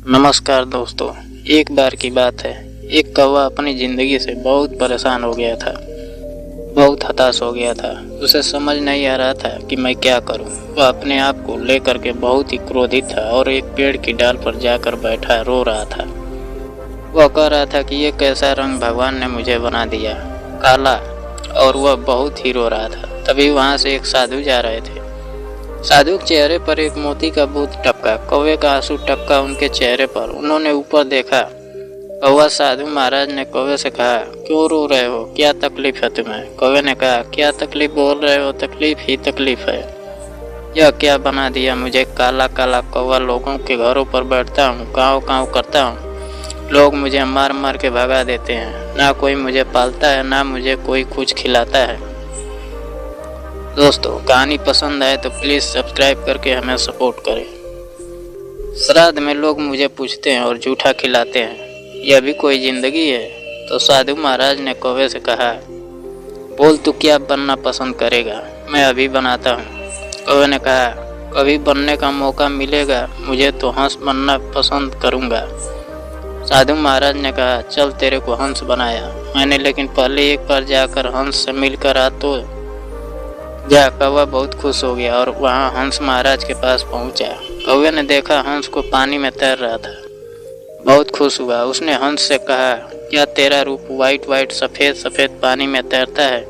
नमस्कार दोस्तों। एक बार की बात है, एक कौवा अपनी ज़िंदगी से बहुत परेशान हो गया था, बहुत हताश हो गया था। उसे समझ नहीं आ रहा था कि मैं क्या करूं। वह अपने आप को लेकर के बहुत ही क्रोधित था और एक पेड़ की डाल पर जाकर बैठा रो रहा था। वह कह रहा था कि ये कैसा रंग भगवान ने मुझे बना दिया, काला। और वह बहुत ही रो रहा था। तभी वहाँ से एक साधु जा रहे थे। साधु के चेहरे पर एक मोती का बूंद टपका, कौवे का आंसू टपका उनके चेहरे पर। उन्होंने ऊपर देखा। कौवा साधु महाराज ने कौवे से कहा, क्यों रो रहे हो, क्या तकलीफ है तुम्हें? कौवे ने कहा, क्या तकलीफ बोल रहे हो, तकलीफ ही तकलीफ है। यह क्या बना दिया मुझे, काला काला कौवा। लोगों के घरों पर बैठता हूँ, काँव काँव करता हूँ, लोग मुझे मार मार के भगा देते हैं। ना कोई मुझे पालता है, ना मुझे कोई कुछ खिलाता है। दोस्तों, कहानी पसंद आए तो प्लीज़ सब्सक्राइब करके हमें सपोर्ट करें। श्राद्ध में लोग मुझे पूछते हैं और जूठा खिलाते हैं, यह भी कोई ज़िंदगी है? तो साधु महाराज ने कौवे से कहा, बोल तू क्या बनना पसंद करेगा, मैं अभी बनाता हूँ। कौवे ने कहा, कभी बनने का मौका मिलेगा मुझे तो हंस बनना पसंद करूँगा। साधु महाराज ने कहा, चल तेरे को हंस बनाया मैंने, लेकिन पहले एक बार जाकर हंस से मिलकर आ तो जा। कौवा बहुत खुश हो गया और वहाँ हंस महाराज के पास पहुँचा। कौवे ने देखा हंस को पानी में तैर रहा था, बहुत खुश हुआ। उसने हंस से कहा, क्या तेरा रूप वाइट वाइट सफ़ेद सफ़ेद पानी में तैरता है?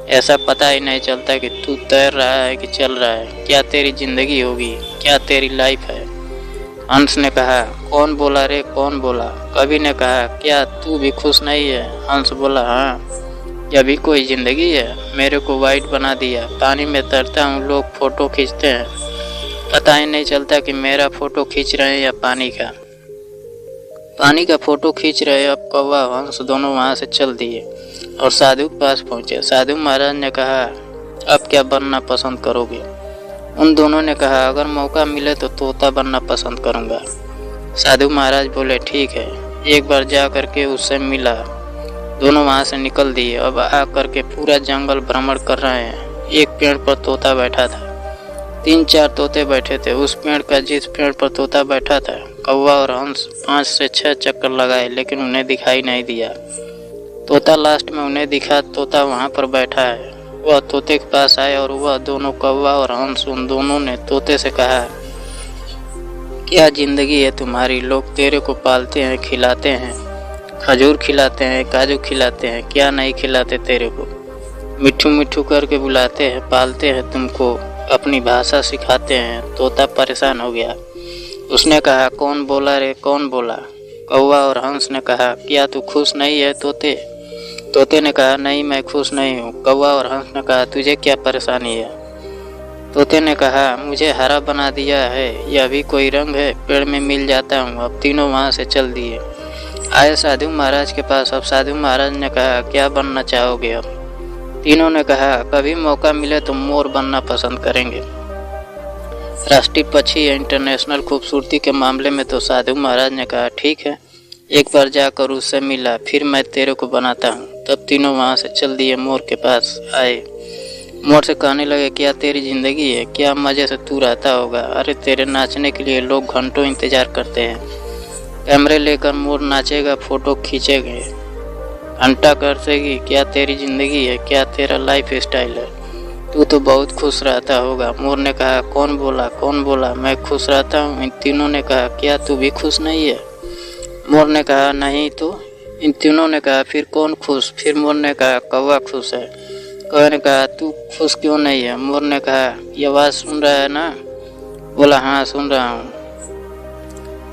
ऐसा पता ही नहीं चलता कि तू तैर रहा है कि चल रहा है। क्या तेरी ज़िंदगी होगी, क्या तेरी लाइफ है? हंस ने कहा, कौन बोला रे, कौन बोला? कवि ने कहा, क्या तू भी खुश नहीं है? हंस बोला, हाँ, यह भी कोई ज़िंदगी है? मेरे को वाइट बना दिया, पानी में तैरता हूँ, लोग फ़ोटो खींचते हैं, पता ही नहीं चलता कि मेरा फ़ोटो खींच रहे हैं या पानी का फ़ोटो खींच रहे हैं। अब कौवा हंस दोनों वहाँ से चल दिए और साधु के पास पहुँचे। साधु महाराज ने कहा, अब क्या बनना पसंद करोगे? उन दोनों ने कहा, अगर मौका मिले तो तोता बनना पसंद करूँगा। साधु महाराज बोले, ठीक है। एक बार जा करके उससे मिला। दोनों वहाँ से निकल दिए। अब आ करके पूरा जंगल भ्रमण कर रहे हैं। एक पेड़ पर तोता बैठा था, 3-4 तोते बैठे थे। उस पेड़ का जिस पेड़ पर तोता बैठा था, कौवा और हंस 5 से 6 चक्कर लगाए, लेकिन उन्हें दिखाई नहीं दिया। तोता लास्ट में उन्हें दिखा, तोता वहाँ पर बैठा है। वह तोते के पास आए और वह दोनों, कौवा और हंस, उन दोनों ने तोते से कहा, क्या ज़िंदगी है तुम्हारी? लोग तेरे को पालते हैं, खिलाते हैं, खजूर खिलाते हैं, काजू खिलाते हैं, क्या नहीं खिलाते तेरे को? मिट्ठू मिट्ठू करके बुलाते हैं, पालते हैं तुमको, अपनी भाषा सिखाते हैं। तोता परेशान हो गया। उसने कहा, कौन बोला रे, कौन बोला? कौवा और हंस ने कहा, क्या तू खुश नहीं है तोते? तोते ने कहा, नहीं, मैं खुश नहीं हूँ। कौवा और हंस ने कहा, तुझे क्या परेशानी है? तोते ने कहा, मुझे हरा बना दिया है, यह भी कोई रंग है? पेड़ में मिल जाता हूँ। अब तीनों वहाँ से चल दिए। आए साधु महाराज के पास। अब साधु महाराज ने कहा, क्या बनना चाहोगे? अब तीनों ने कहा, कभी मौका मिले तो मोर बनना पसंद करेंगे। राष्ट्रीय पक्षी है इंटरनेशनल खूबसूरती के मामले में। तो साधु महाराज ने कहा, ठीक है, एक बार जाकर उससे मिला, फिर मैं तेरे को बनाता हूँ। तब तीनों वहाँ से चल दिए, मोर के पास आए। मोर से कहने लगे, क्या तेरी ज़िंदगी है, क्या मज़े से तू रहता होगा? अरे तेरे नाचने के लिए लोग घंटों इंतज़ार करते हैं। कैमरे लेकर मोर नाचेगा, फ़ोटो खींचेंगे, घंटा करसेगी। क्या तेरी ज़िंदगी है, क्या तेरा लाइफ स्टाइल है? तू तो बहुत खुश रहता होगा। मोर ने कहा, कौन बोला, कौन बोला? मैं खुश रहता हूँ। इन तीनों ने कहा, क्या तू भी खुश नहीं है? मोर ने कहा, नहीं। तो इन तीनों ने कहा, फिर कौन खुश? फिर मोर ने कहा, कौवा खुश है। कौवे ने कहा, तू खुश क्यों नहीं है? मोर ने कहा, ये आवाज़ सुन रहा है ना? बोला, हाँ, सुन रहा हूँ।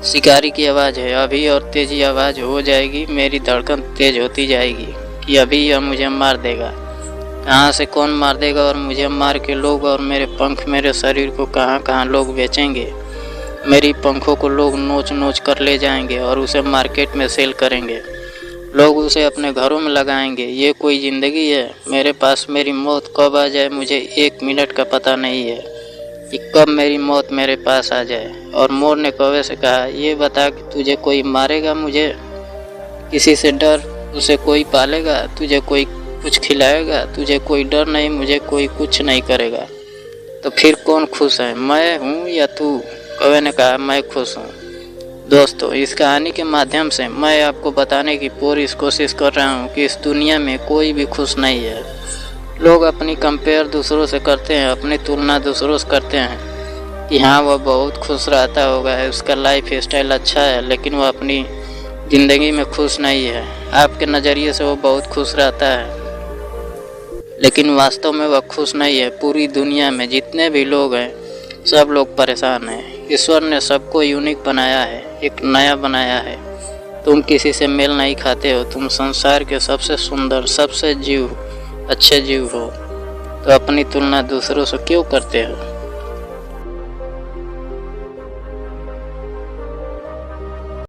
शिकारी की आवाज़ है, अभी और तेज़ी आवाज़ हो जाएगी, मेरी धड़कन तेज़ होती जाएगी कि अभी यह मुझे मार देगा। कहाँ से कौन मार देगा और मुझे मार के लोग और मेरे पंख, मेरे शरीर को कहाँ कहाँ लोग बेचेंगे। मेरी पंखों को लोग नोच नोच कर ले जाएंगे और उसे मार्केट में सेल करेंगे। लोग उसे अपने घरों में लगाएंगे। ये कोई ज़िंदगी है? मेरे पास मेरी मौत कब आ जाए मुझे 1 मिनट का पता नहीं है कि कब मेरी मौत मेरे पास आ जाए। और मोर ने कौवे से कहा, ये बता कि तुझे कोई मारेगा? मुझे किसी से डर? उसे कोई पालेगा? तुझे कोई कुछ खिलाएगा? तुझे कोई डर नहीं, मुझे कोई कुछ नहीं करेगा। तो फिर कौन खुश है, मैं हूँ या तू? कौवे ने कहा, मैं खुश हूँ। दोस्तों, इस कहानी के माध्यम से मैं आपको बताने की पूरी कोशिश कर रहा हूँ कि इस दुनिया में कोई भी खुश नहीं है। लोग अपनी कंपेयर दूसरों से करते हैं, अपनी तुलना दूसरों से करते हैं कि हाँ वह बहुत खुश रहता होगा, उसका लाइफ स्टाइल अच्छा है, लेकिन वह अपनी ज़िंदगी में खुश नहीं है। आपके नज़रिए से वो बहुत खुश रहता है, लेकिन वास्तव में वह खुश नहीं है। पूरी दुनिया में जितने भी लोग हैं सब लोग परेशान हैं। ईश्वर ने सबको यूनिक बनाया है, एक नया बनाया है। तुम किसी से मेल नहीं खाते हो, तुम संसार के सबसे सुंदर, सबसे अच्छे जीव हो, तो अपनी तुलना दूसरों से क्यों करते हो?